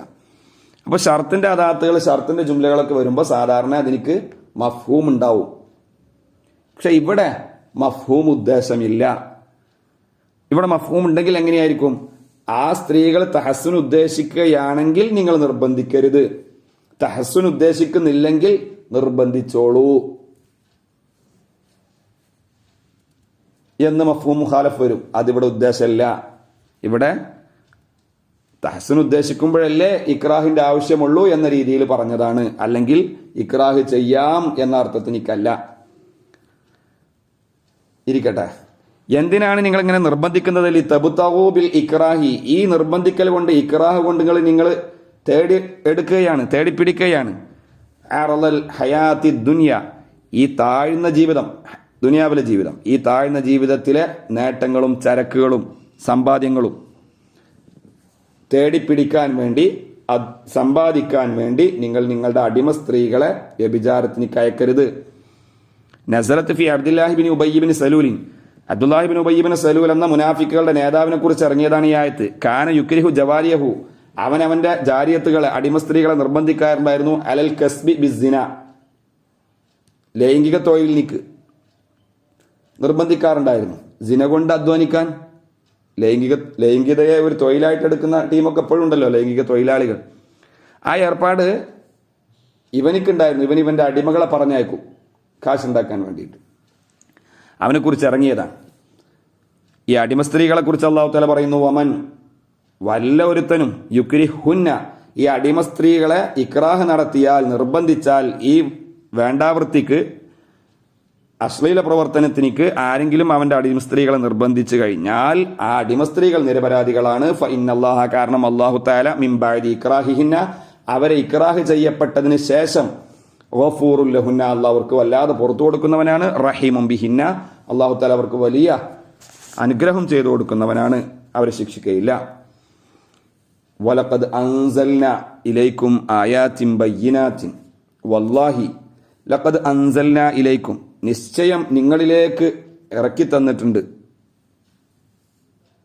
അപ്പൊ ഷർത്തിന്റെ അദാത്തുകൾ, ഷർത്തിന്റെ ജുംലകളൊക്കെ വരുമ്പോൾ സാധാരണ അതിനിക്ക് മഫ്ഹൂം ഉണ്ടാവും. പക്ഷെ ഇവിടെ മഫ്ഹൂം ഉദ്ദേശമില്ല. ഇവിടെ മഫ്ഹൂം ഉണ്ടെങ്കിൽ എങ്ങനെയായിരിക്കും? ആ സ്ത്രീകൾ തഹസ്സുൻ ഉദ്ദേശിക്കുകയാണെങ്കിൽ നിങ്ങൾ നിർബന്ധിക്കരുത്, തഹസ്സുൻ ഉദ്ദേശിക്കുന്നില്ലെങ്കിൽ നിർബന്ധിച്ചോളൂ എന്ന് മഫ്ഹൂം മുഖാലഫ് വരും. അതിവിടെ ഉദ്ദേശമല്ല. ഇവിടെ തഹസ്സുൻ ഉദ്ദേശിക്കുമ്പോഴല്ലേ ഇക്രാഹിന്റെ ആവശ്യമുള്ളൂ എന്ന രീതിയിൽ പറഞ്ഞതാണ്. അല്ലെങ്കിൽ ഇക്രാഹ് ചെയ്യാം എന്ന അർത്ഥത്തിനിക്കല്ല. ഇരിക്കട്ടെ. എന്തിനാണ് നിങ്ങൾ ഇങ്ങനെ നിർബന്ധിക്കുന്നത്? തബുതഗൂബിൽ ഇക്റാഹി, ഈ നിർബന്ധിക്കൽ കൊണ്ട്, ഇക്റാഹ് കൊണ്ട് നിങ്ങൾ തേടി എടുക്കുകയാണ്, തേടിപ്പിടിക്കുകയാണ്. അറളൽ ഹയാത്തി ദുനിയ, ഈ താഴ്ന്ന ജീവിതം, ദുനിയാവിലെ ജീവിതം, ഈ താഴ്ന്ന ജീവിതത്തിലെ നേട്ടങ്ങളും ചരക്കുകളും സമ്പാദ്യങ്ങളും തേടിപ്പിടിക്കാൻ വേണ്ടി, സമ്പാദിക്കാൻ വേണ്ടി നിങ്ങൾ നിങ്ങളുടെ അടിമ സ്ത്രീകളെ വ്യഭിചാരത്തിന് കയക്കരുത്. നസറത്ത് ഫി അബ്ദുല്ലാഹി ബിൻ ഉബയ്യ് ബിൻ സലൂലിൻ, അബ്ദുല്ലാഹി ബിൻ ഉബയ്യ് ബിൻ സലൂൽ എന്ന മുനാഫിക്കുകളുടെ നേതാവിനെ കുറിച്ച് ഇറങ്ങിയതാണ് ഈ ആയത്ത്. കാന യുക്രിഹു ജവാരിയഹു, അവന്റെ ജാരിയത്തുകളെ, അടിമ സ്ത്രീകളെ നിർബന്ധിക്കാറുണ്ടായിരുന്നു. അലൽ കസ്ബി ബിസ്സിന, ലൈംഗിക തൊഴിലിനിക്ക് നിർബന്ധിക്കാറുണ്ടായിരുന്നു. സിന കൊണ്ട് അധ്വാനിക്കാൻ. ലൈംഗികതയെ ഒരു തൊഴിലായിട്ട് എടുക്കുന്ന ടീമൊക്കെ എപ്പോഴും ഉണ്ടല്ലോ, ലൈംഗിക തൊഴിലാളികൾ. ആ ഏർപ്പാട് ഇവനിക്കുണ്ടായിരുന്നു. ഇവന്റെ അടിമകളെ പറഞ്ഞയക്കും കാശുണ്ടാക്കാൻ വേണ്ടിയിട്ട്. അവനെക്കുറിച്ച് ഇറങ്ങിയതാണ് ഈ അടിമ സ്ത്രീകളെ കുറിച്ച്. അല്ലാഹു തആല പറയുന്നു, വമൻ, വല്ല ഒരുത്തനും, യുക്രിഹുന്ന, ഈ അടിമ സ്ത്രീകളെ ഇക്റാഹ് നടത്തിയാൽ, നിർബന്ധിച്ചാൽ, ഈ വേണ്ടാവൃത്തിക്ക്, അശ്ലീല പ്രവർത്തനത്തിനിക്ക് ആരെങ്കിലും അവന്റെ അടിമ സ്ത്രീകളെ നിർബന്ധിച്ചു കഴിഞ്ഞാൽ ആ അടിമ സ്ത്രീകൾ നിരപരാധികളാണ്. ഫഇന്നല്ലാഹ, കാരണം അല്ലാഹു തആല മിൻ ബഅദി ഇക്റാഹിഹിന്ന, അവരെ ഇക്റാഹ് ചെയ്യപ്പെട്ടതിന് ശേഷം, ഗഫൂറുൽ ലഹുന്ന, അല്ലാഹു അവർക്ക് വല്ലാതെ പുറത്തു കൊടുക്കുന്നവനാണ്. റഹീമും ബിഹിന്ന, അല്ലാഹു തആല അവർക്ക് വലിയ അനുഗ്രഹം ചെയ്തു കൊടുക്കുന്നവനാണ്, അവരെ ശിക്ഷിക്കുകയില്ല. വലഖദ് അൻസൽന ഇലൈക്കും ആയാത്തിൻ ബയ്യിനാത്തിൻ, വല്ലാഹി ലഖദ് അൻസൽന ഇലൈക്കും, നിശ്ചയം നിങ്ങളിലേക്ക് ഇറക്കി തന്നിട്ടുണ്ട്.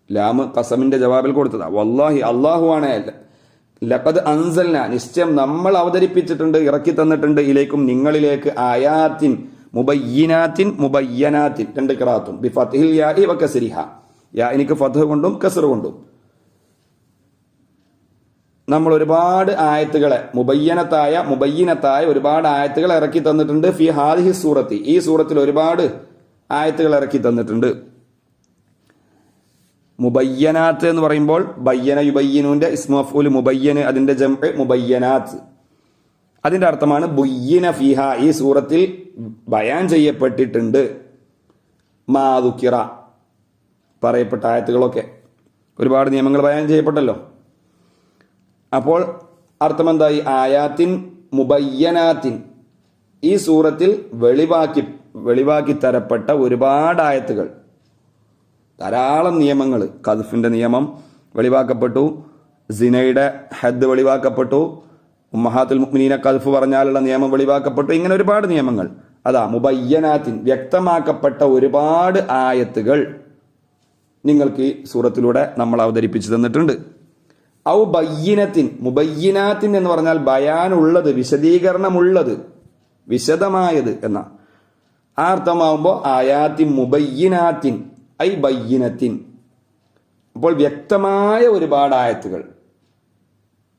ലാമ് ഖസമിന്റെ ജവാബിൽ കൊടുത്തതാ. വല്ലാഹി, അല്ലാഹു ആണ്. ലഖദ് അൻസൽന, നിശ്ചയം നമ്മൾ അവതരിപ്പിച്ചിട്ടുണ്ട്, ഇറക്കി തന്നിട്ടുണ്ട്. ഇലൈക്കും, നിങ്ങളിലേക്ക്, ആയാത്തിൻ മുബയ്യിനാത്തിൻ, മുബയ്യനാത്തിൻ, രണ്ട് ഖിറാഅത്തും, ബിഫത്ഹിൽ യാഇ വകസ്രിഹ, യാ എനിക്ക് ഫത്ഹ് കൊണ്ടും കസ്ർ കൊണ്ടും. നമ്മൾ ഒരുപാട് ആയത്തുകളെ, മുബയ്യനത്തായ ഒരുപാട് ആയത്തുകൾ ഇറക്കി തന്നിട്ടുണ്ട്. ഫി ഹാദിഹി സൂറത്തി, ഈ സൂറത്തിൽ ഒരുപാട് ആയത്തുകൾ ഇറക്കി തന്നിട്ടുണ്ട്. മുബയ്യനാത്ത് എന്ന് പറയുമ്പോൾ ബയ്യന യുബയ്യിനുന്റെ ഇസ്മു മഫ്ഊൽ മുബയ്യന്, അതിന്റെ ജംഅ് മുബയ്യനാത്ത്. അതിന്റെ അർത്ഥമാണ് ബുയ്യിന ഫിഹ, ഈ സൂറത്തിൽ ബയാൻ ചെയ്യപ്പെട്ടിട്ടുണ്ട്. മാ ദുക്കിറ, പറയപ്പെട്ട ആയത്തുകളൊക്കെ, ഒരുപാട് നിയമങ്ങൾ ബയാൻ ചെയ്യപ്പെട്ടല്ലോ. അപ്പോൾ അർത്ഥമെന്തായി? ആയാത്തിൻ മുബയ്യനാത്തിൻ, ഈ സൂറത്തിൽ വെളിവാക്കി തരപ്പെട്ട ഒരുപാട് ആയത്തുകൾ, ധാരാളം നിയമങ്ങൾ. ഖദ്ഫിന്റെ നിയമം വെളിവാക്കപ്പെട്ടു, സിനയുടെ ഹദ് വെളിവാക്കപ്പെട്ടു, ഉമ്മഹാത്തുൽ മുഅ്മിനീന ഖദ്ഫ് പറഞ്ഞാലുള്ള നിയമം വെളിവാക്കപ്പെട്ടു. ഇങ്ങനെ ഒരുപാട് നിയമങ്ങൾ. അതാ മുബയ്യനാത്തിൻ, വ്യക്തമാക്കപ്പെട്ട ഒരുപാട് ആയത്തുകൾ നിങ്ങൾക്ക് ഈ സൂറത്തിലൂടെ നമ്മൾ അവതരിപ്പിച്ചു തന്നിട്ടുണ്ട്. ഔ ബയ്യിനത്തിൻ, മുബയ്യിനാത്തിൻ എന്ന് പറഞ്ഞാൽ ബയാനുള്ളത്, വിശദീകരണമുള്ളത്, വിശദമായത് എന്ന ആ അർത്ഥമാവുമ്പോൾ ആയാത്തിൻ മുബയ്യിനാത്തിൻ ഐ ബയ്യിനത്തിൻ, അപ്പോൾ വ്യക്തമായ ഒരുപാട് ആയത്തുകൾ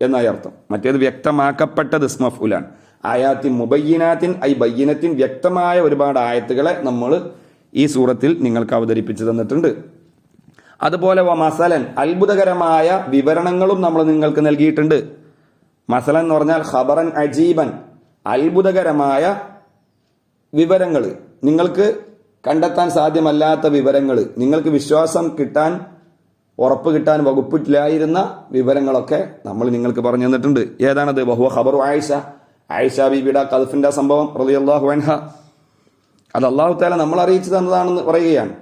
എന്നായി അർത്ഥം. മറ്റേത് വ്യക്തമാക്കപ്പെട്ടത് ഇസ്മു മഫ്ഊലാണ്. ആയാത്തിൻ മുബയ്യിനാത്തിൻ ഐ ബയ്യിനത്തിൻ, വ്യക്തമായ ഒരുപാട് ആയത്തുകളെ നമ്മൾ ഈ സൂറത്തിൽ നിങ്ങൾക്ക് അവതരിപ്പിച്ചു തന്നിട്ടുണ്ട്. അതുപോലെ മസലൻ, അത്ഭുതകരമായ വിവരണങ്ങളും നമ്മൾ നിങ്ങൾക്ക് നൽകിയിട്ടുണ്ട്. മസലൻ എന്ന് പറഞ്ഞാൽ ഖബറൻ അജീബൻ, അത്ഭുതകരമായ വിവരങ്ങൾ, നിങ്ങൾക്ക് കണ്ടെത്താൻ സാധ്യമല്ലാത്ത വിവരങ്ങൾ, നിങ്ങൾക്ക് വിശ്വാസം കിട്ടാൻ, ഉറപ്പ് കിട്ടാൻ വകുപ്പില്ലായിരുന്ന വിവരങ്ങളൊക്കെ നമ്മൾ നിങ്ങൾക്ക് പറഞ്ഞു തന്നിട്ടുണ്ട്. ഏതാണത്? വഹുവ ഖബറു ആയിഷ, ആയിഷ ബീബിയുടെ ഖദ്ഫിന്റെ സംഭവം റളിയല്ലാഹു അൻഹ. അത് അല്ലാഹു തആല നമ്മൾ അറിയിച്ചു തന്നതാണെന്ന് പറയുകയാണ്.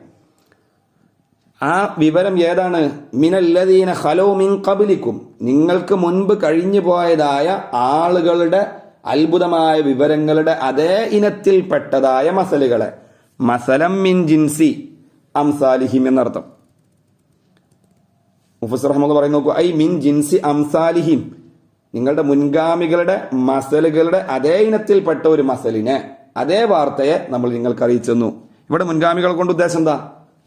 ആ വിവരം ഏതാണ്? മിനല്ലദീന ഖലൗ മിൻ ഖബ്ലിക്കും, നിങ്ങൾക്ക് മുൻപ് കഴിഞ്ഞു പോയതായ ആളുകളുടെ അത്ഭുതമായ വിവരങ്ങളുടെ അതേ ഇനത്തിൽപ്പെട്ടതായ മസലുകളെ. മസലം മിൻ ജിൻസി അംസാലിഹിം എന്നർത്ഥം. മുഫസ്സിർ റഹ്മത്തുള്ളാഹി പറയുന്നു, നോക്കൂ, ഐ മിൻ ജിൻസി അംസാലിഹിം, നിങ്ങളുടെ മുൻഗാമികളുടെ മസലുകളുടെ അതേ ഇനത്തിൽപ്പെട്ട ഒരു മസലിനെ, അതേ വാർത്തയെ നമ്മൾ നിങ്ങൾക്ക് അറിയിച്ചു തന്നു. ഇവിടെ മുൻഗാമികളെ കൊണ്ട് ഉദ്ദേശം എന്താ?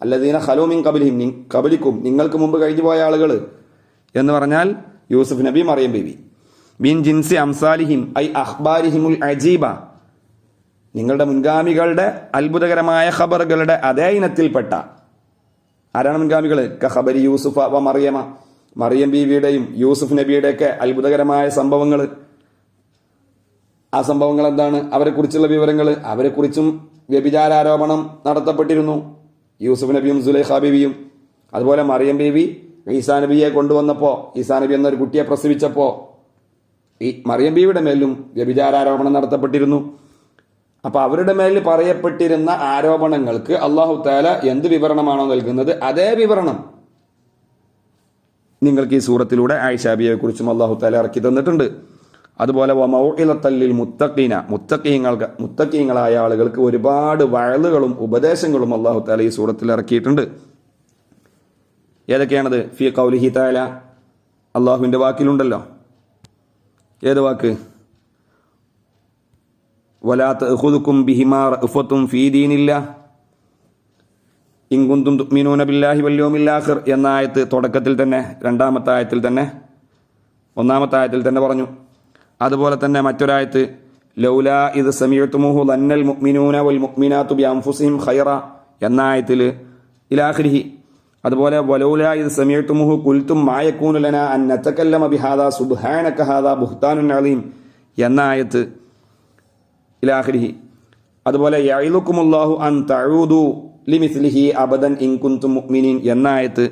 അല്ലദീന ഖലൂ മിൻ ഖബ്ലിഹിം, ഖബലിക്കും, നിങ്ങൾക്ക് മുമ്പ് കഴിഞ്ഞു പോയ ആളുകൾ എന്ന് പറഞ്ഞാൽ യൂസുഫ് നബി, മറിയം ബീവി. മിൻ ജിൻസി അംസാലിഹിം ഐ അഖ്ബാരിഹിമുൽ അജീബ, നിങ്ങളുടെ മുൻഗാമികളുടെ അത്ഭുതകരമായ ഖബറുകളുടെ അതേ ഇനത്തിൽപ്പെട്ട ആരാണ് മുൻഗാമികൾ? ഖബരി യൂസുഫ വ മറിയമ, മറിയം ബീവിയുടെയും യൂസുഫ് നബിയുടെയൊക്കെ അത്ഭുതകരമായ സംഭവങ്ങൾ. ആ സംഭവങ്ങൾ എന്താണ്? അവരെ കുറിച്ചുള്ള വിവരങ്ങൾ. അവരെ കുറിച്ചും വ്യഭിചാരാരോപണം നടത്തപ്പെട്ടിരുന്നു. യൂസുഫ് നബിയും സുലൈഖ ബീവിയും. അതുപോലെ മറിയം ബീവി ഈസാ നബിയെ കൊണ്ടുവന്നപ്പോൾ, ഈസാ നബി എന്നൊരു കുട്ടിയെ പ്രസവിച്ചപ്പോൾ ഈ മറിയം ബീവിയുടെ മേലും വ്യഭിചാരാരോപണം നടത്തപ്പെട്ടിരുന്നു. അപ്പൊ അവരുടെ മേലിൽ പറയപ്പെട്ടിരുന്ന ആരോപണങ്ങൾക്ക് അല്ലാഹു തആല എന്ത് വിവരണമാണോ നൽകുന്നത്, അതേ വിവരണം നിങ്ങൾക്ക് ഈ സൂറത്തിലൂടെ ആയിഷ ബിയെ കുറിച്ചും അല്ലാഹു തആല ഇറക്കി തന്നിട്ടുണ്ട്. അതുപോലെ വമൗഇലത്തല്ലിൽ മുത്തഖീന, മുത്തഖീങ്ങളായ ആളുകൾക്ക് ഒരുപാട് വഅലുകളും ഉപദേശങ്ങളും അല്ലാഹു തആല ഈ സൂറത്തിൽ ഇറക്കിയിട്ടുണ്ട്. ഏതൊക്കെയാണത്? ഫീ ഖൗലിഹി തആല, അള്ളാഹുവിന്റെ വാക്കിലുണ്ടല്ലോ. ഏത് വാക്ക്? വലാ തഅഖുദുകും ബിഹിമാ റഅഫത്തും ഫീ ദീനില്ലാഹ് ഇൻ കുന്തും തുഅ്മിനൂന ബില്ലാഹി വൽ യൗമിൽ ആഖിർ എന്ന ആയത്ത് തുടക്കത്തിൽ തന്നെ, രണ്ടാമത്തെ ആയത്തിൽ തന്നെ, ഒന്നാമത്തെ ആയത്തിൽ തന്നെ പറഞ്ഞു. അതുപോലെ തന്നെ മറ്റൊരായത്ത് ലൗലാ ഇദ് സമീഅതുമൂഹു ലന്നൽ മുഅ്മിനൂന വൽ മുഅ്മിനാതു ബിഅൻഫുസിഹിം ഖൈറ എന്ന ആയത്തിൽ ഇലാഖിരിഹി. അതുപോലെ വലൗലാ ഇദ് സമീഅതുമൂഹു ഖുൽതും മാ യകൂനു ലനാ അൻ നതകല്ലമ ബിഹാദാ സുബ്ഹാനക ഹാദാ ബുഹ്താനുൻ അളീം എന്ന ആയത്ത് ഇലാഖിരിഹി. അതുപോലെ യഇലുകുമുല്ലാഹു അൻ തഊദു ലിമിസ്ലിഹി അബദൻ ഇൻ കുന്തും മുഅ്മിനീൻ എന്ന ആയത്ത്.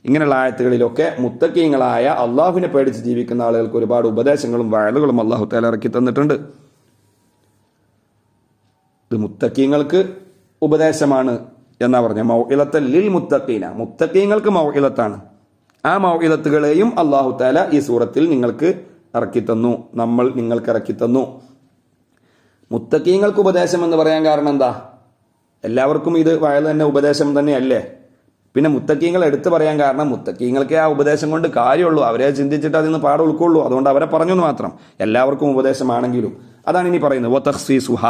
ഇങ്ങനെയുള്ള ആയത്തുകളിലൊക്കെ മുത്തഖീങ്ങളായ അള്ളാഹുവിനെ പേടിച്ച് ജീവിക്കുന്ന ആളുകൾക്ക് ഒരുപാട് ഉപദേശങ്ങളും വഅലുകളും അല്ലാഹു തആല ഇറക്കി തന്നിട്ടുണ്ട്. ഇത് മുത്തഖീങ്ങൾക്ക് ഉപദേശമാണ് എന്നാ പറഞ്ഞ മൗഇലത്തൽ ലിൽ മുത്തഖീന, മുത്തഖീങ്ങൾക്ക് മൗഇലത്താണ്. ആ മൗഇലത്തുകളെയും അല്ലാഹു തആല ഈ സൂറത്തിൽ നിങ്ങൾക്ക് ഇറക്കി തന്നു, നമ്മൾ നിങ്ങൾക്ക് ഇറക്കി തന്നു. മുത്തഖീങ്ങൾക്ക് ഉപദേശം എന്ന് പറയാൻ കാരണം എന്താ? എല്ലാവർക്കും ഇത് വഅല് തന്നെ ഉപദേശം തന്നെയല്ലേ? പിന്നെ മുത്തഖീങ്ങൾ എടുത്തു പറയാൻ കാരണം മുത്തഖീങ്ങൾക്ക് ആ ഉപദേശം കൊണ്ട് കാര്യമുള്ളൂ, അവരെ ചിന്തിച്ചിട്ട് അതിൽ നിന്ന് പാഠം ഉൾക്കൊള്ളൂ, അതുകൊണ്ട് അവരെ പറഞ്ഞു മാത്രം. എല്ലാവർക്കും ഉപദേശമാണെങ്കിലും അതാണ് ഇനി പറയുന്നത്. വതഖ്സീസുഹ,